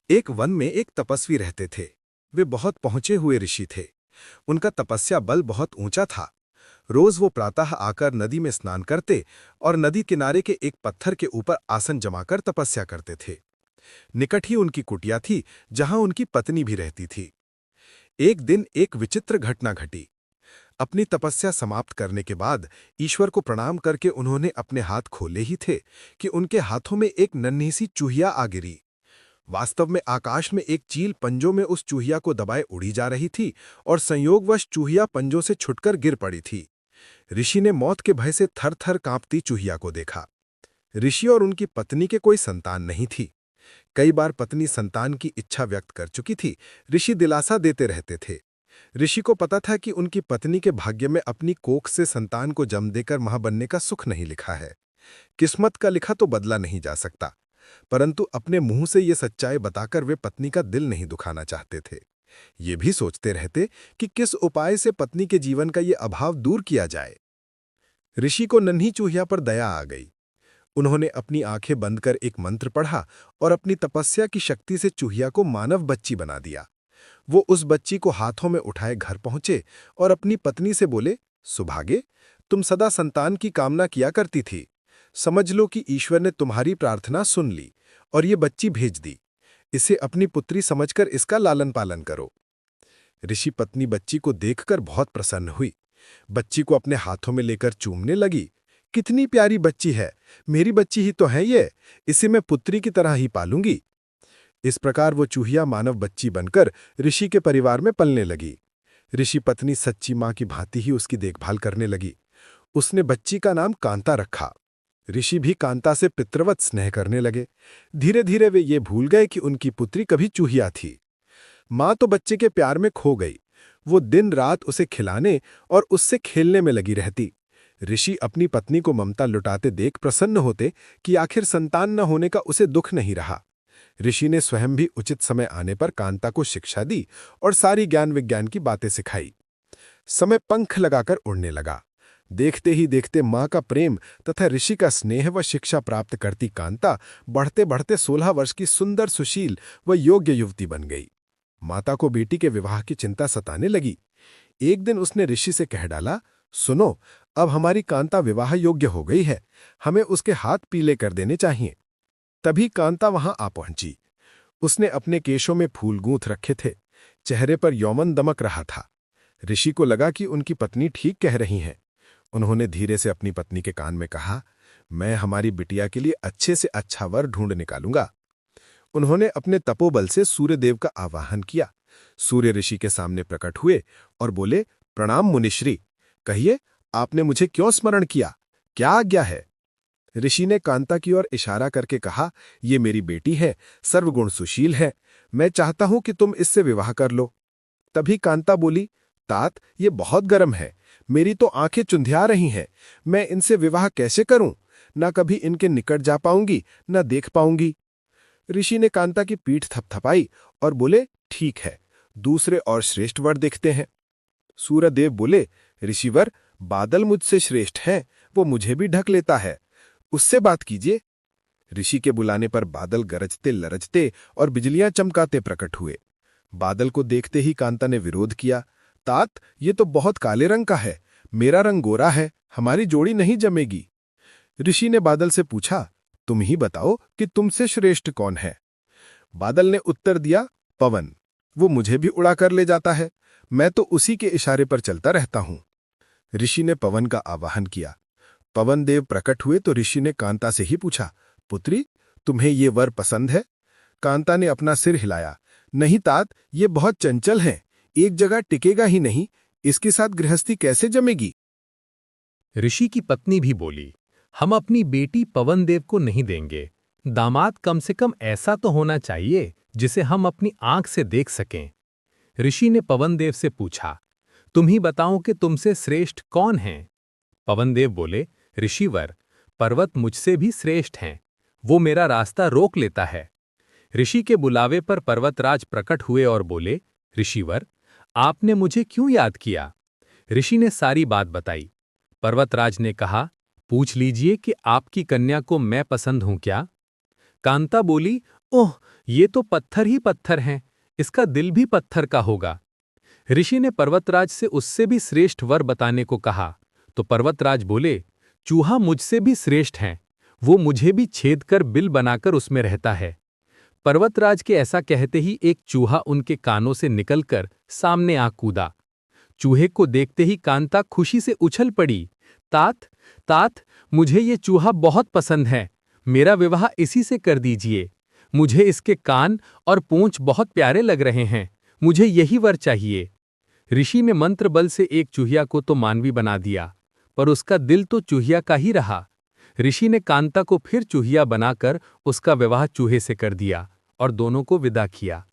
एक वन में एक तपस्वी रहते थे। वे बहुत पहुंचे हुए ऋषि थे। उनका तपस्या बल बहुत ऊंचा था। रोज वो प्रातः आकर नदी में स्नान करते और नदी किनारे के एक पत्थर के ऊपर आसन जमाकर तपस्या करते थे। निकट ही उनकी कुटिया थी, जहां उनकी पत्नी भी रहती थी। एक दिन एक विचित्र घटना घटी। अपनी तपस्या समाप्त करने के बाद ईश्वर को प्रणाम करके उन्होंने अपने हाथ खोले ही थे कि उनके हाथों में एक नन्ही सी चूहिया आ गिरी। वास्तव में आकाश में एक चील पंजों में उस चूहिया को दबाए उड़ी जा रही थी और संयोगवश चूहिया पंजों से छुटकर गिर पड़ी थी। ऋषि ने मौत के भय से थर-थर कांपती चूहिया को देखा। ऋषि और उनकी पत्नी के कोई संतान नहीं थी। कई बार पत्नी संतान की इच्छा व्यक्त कर चुकी थी। ऋषि दिलासा देते रहते थे। ऋषि को पता था कि उनकी पत्नी के भाग्य में अपनी कोख से संतान को जन्म देकर मां बनने का सुख नहीं लिखा है। किस्मत का लिखा तो बदला नहीं जा सकता, परंतु अपने मुंह से ये सच्चाई बताकर वे पत्नी का दिल नहीं दुखाना चाहते थे। ये भी सोचते रहते कि किस उपाय से पत्नी के जीवन का ये अभाव दूर किया जाए। ऋषि को नन्ही चूहिया पर दया आ गई। उन्होंने अपनी आंखें बंद कर एक मंत्र पढ़ा और अपनी तपस्या की शक्ति से चूहिया को मानव बच्ची बना दिया। वो उस बच्ची को हाथों में उठाए घर पहुंचे और अपनी पत्नी से बोले, सुभागे, तुम सदा संतान की कामना किया करती थी। समझ लो कि ईश्वर ने तुम्हारी प्रार्थना सुन ली और ये बच्ची भेज दी। इसे अपनी पुत्री समझकर इसका लालन पालन करो। ऋषि पत्नी बच्ची को देखकर बहुत प्रसन्न हुई। बच्ची को अपने हाथों में लेकर चूमने लगी। कितनी प्यारी बच्ची है, मेरी बच्ची ही तो है ये, इसे मैं पुत्री की तरह ही पालूंगी। इस प्रकार वो चूहिया मानव बच्ची बनकर ऋषि के परिवार में पलने लगी। ऋषि पत्नी सच्ची मां की भांति ही उसकी देखभाल करने लगी। उसने बच्ची का नाम कांता रखा। ऋषि भी कांता से पितृवत स्नेह करने लगे। धीरे धीरे वे ये भूल गए कि उनकी पुत्री कभी चूहिया थी। मां तो बच्चे के प्यार में खो गई। वो दिन रात उसे खिलाने और उससे खेलने में लगी रहती। ऋषि अपनी पत्नी को ममता लुटाते देख प्रसन्न होते कि आखिर संतान न होने का उसे दुख नहीं रहा। ऋषि ने स्वयं भी उचित समय आने पर कांता को शिक्षा दी और सारी ज्ञान विज्ञान की बातें सिखाई। समय पंख लगाकर उड़ने लगा। देखते ही देखते मां का प्रेम तथा ऋषि का स्नेह व शिक्षा प्राप्त करती कांता बढ़ते बढ़ते 16 वर्ष की सुंदर, सुशील व योग्य युवती बन गई। माता को बेटी के विवाह की चिंता सताने लगी। एक दिन उसने ऋषि से कह डाला, सुनो, अब हमारी कांता विवाह योग्य हो गई है, हमें उसके हाथ पीले कर देने चाहिए। तभी कांता वहां आ पहुंची। उसने अपने केशों में फूल गूंथ रखे थे। चेहरे पर यौवन दमक रहा था। ऋषि को लगा कि उनकी पत्नी ठीक कह रही हैं। उन्होंने धीरे से अपनी पत्नी के कान में कहा, मैं हमारी बिटिया के लिए अच्छे से अच्छा वर ढूंढ निकालूंगा। उन्होंने अपने तपोबल से सूर्यदेव का आवाहन किया। सूर्य ऋषि के सामने प्रकट हुए और बोले, प्रणाम मुनिश्री, कहिए आपने मुझे क्यों स्मरण किया, क्या आज्ञा है? ऋषि ने कांता की ओर इशारा करके कहा, ये मेरी बेटी है, सर्वगुण सुशील है, मैं चाहता हूं कि तुम इससे विवाह कर लो। तभी कांता बोली, तात, ये बहुत गर्म है, मेरी तो आंखें चुंधिया रही हैं, मैं इनसे विवाह कैसे करूं? न कभी इनके निकट जा पाऊंगी, न देख पाऊंगी। ऋषि ने कांता की पीठ थपथपाई और बोले, ठीक है, दूसरे और श्रेष्ठ वर देखते हैं। सूर्यदेव बोले, ऋषिवर, बादल मुझसे श्रेष्ठ हैं, वो मुझे भी ढक लेता है, उससे बात कीजिए। ऋषि के बुलाने पर बादल गरजते लरजते और बिजलियां चमकाते प्रकट हुए। बादल को देखते ही कांता ने विरोध किया, तात, ये तो बहुत काले रंग का है, मेरा रंग गोरा है, हमारी जोड़ी नहीं जमेगी। ऋषि ने बादल से पूछा, तुम ही बताओ कि तुमसे श्रेष्ठ कौन है? बादल ने उत्तर दिया, पवन, वो मुझे भी उड़ा कर ले जाता है, मैं तो उसी के इशारे पर चलता रहता हूं। ऋषि ने पवन का आवाहन किया। पवन देव प्रकट हुए तो ऋषि ने कांता से ही पूछा, पुत्री, तुम्हें ये वर पसंद है? कांता ने अपना सिर हिलाया, नहीं तात, ये बहुत चंचल है, एक जगह टिकेगा ही नहीं, इसके साथ गृहस्थी कैसे जमेगी? ऋषि की पत्नी भी बोली, हम अपनी बेटी पवन देव को नहीं देंगे। दामाद कम से कम ऐसा तो होना चाहिए जिसे हम अपनी आंख से देख सकें। ऋषि ने पवन देव से पूछा, तुम ही बताओ कि तुमसे श्रेष्ठ कौन हैं? पवन देव बोले, ऋषिवर, पर्वत मुझसे भी श्रेष्ठ हैं, वो मेरा रास्ता रोक लेता है। ऋषि के बुलावे पर पर्वतराज प्रकट हुए और बोले, ऋषिवर, आपने मुझे क्यों याद किया? ऋषि ने सारी बात बताई। पर्वतराज ने कहा, पूछ लीजिए कि आपकी कन्या को मैं पसंद हूं क्या? कांता बोली, ओह, ये तो पत्थर ही पत्थर हैं, इसका दिल भी पत्थर का होगा। ऋषि ने पर्वतराज से उससे भी श्रेष्ठ वर बताने को कहा, तो पर्वतराज बोले, चूहा मुझसे भी श्रेष्ठ है, वो मुझे भी छेद कर बिल बनाकर उसमें रहता है। पर्वतराज के ऐसा कहते ही एक चूहा उनके कानों से निकलकर सामने आ कूदा। चूहे को देखते ही कांता खुशी से उछल पड़ी। तात, तात, मुझे ये चूहा बहुत पसंद है, मेरा विवाह इसी से कर दीजिए। मुझे इसके कान और पूंछ बहुत प्यारे लग रहे हैं, मुझे यही वर चाहिए। ऋषि ने मंत्र बल से एक चूहिया को तो मानवी बना दिया, पर उसका दिल तो चूहिया का ही रहा। ऋषि ने कांता को फिर चूहिया बनाकर उसका विवाह चूहे से कर दिया और दोनों को विदा किया।